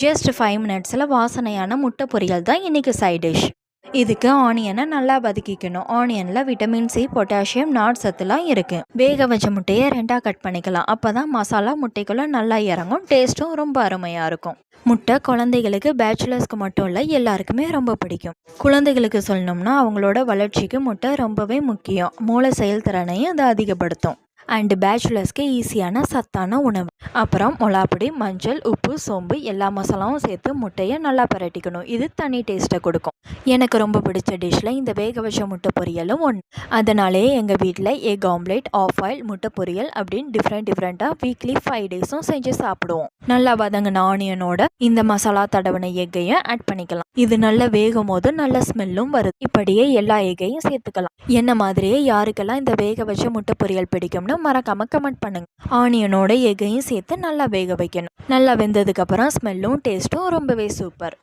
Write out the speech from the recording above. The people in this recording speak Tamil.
ஜஸ்ட் 5 மினிட்ஸில் வாசனையான முட்டை பொரியல் தான் இன்றைக்கி சைட் டிஷ். இதுக்கு ஆனியனை நல்லா வதக்கிக்கணும். ஆனியனில் விட்டமின் சி, பொட்டாசியம், நார் சத்துலாம் இருக்குது. வேக வச்ச முட்டையை 2ஆக கட் பண்ணிக்கலாம். அப்போ தான் மசாலா முட்டைக்குள்ளே நல்லா இறங்கும். டேஸ்ட்டும் ரொம்ப அருமையாக இருக்கும். முட்டை குழந்தைகளுக்கு, பேச்சுலர்ஸ்க்கு மட்டும் இல்லை, எல்லாருக்குமே ரொம்ப பிடிக்கும். குழந்தைகளுக்கு சொல்லணும்னா அவங்களோட வளர்ச்சிக்கு முட்டை ரொம்பவே முக்கியம். மூளை செயல்திறனையும் அதை அதிகப்படுத்தும். அண்டு பேச்சுலர்ஸ்க்கு ஈஸியான சத்தான உணவு. அப்புறம் மிளகாப்பொடி, மஞ்சள், உப்பு, சோம்பு எல்லா மசாலாவும் சேர்த்து முட்டையை நல்லா பரட்டிக்கணும். இது தனி டேஸ்ட்டை கொடுக்கும். எனக்கு ரொம்ப பிடிச்ச டிஷ்ஷில் இந்த வேக வச்ச முட்டை பொரியலும் ஒன்று. அதனாலே எங்கள் வீட்டில் எக் ஆம்லேட், ஆஃப் ஆயில், முட்டை பொரியல் அப்படின்னு டிஃப்ரெண்ட்டாக வீக்லி 5 டேஸும் செஞ்சு சாப்பிடுவோம். நல்லா வதங்கின ஆனியனோட இந்த மசாலா தடவின எக்கையும் ஆட் பண்ணிக்கலாம். இது நல்லா வேகும் போது நல்ல ஸ்மெல்லும் வருது. இப்படியே எல்லா எக்கையும் சேர்த்துக்கலாம். என்ன மாதிரியே யாருக்கெல்லாம் இந்த வேக வச்ச முட்டை பொரியல் பிடிக்கும்னு மறக்காம கமெண்ட் பண்ணுங்க. ஆனியனோட எக்கையும் சேர்த்து நல்லா வேக வைக்கணும். நல்லா வெந்ததுக்கு அப்புறம் ஸ்மெல்லும் டேஸ்ட்டும் ரொம்பவே சூப்பர்.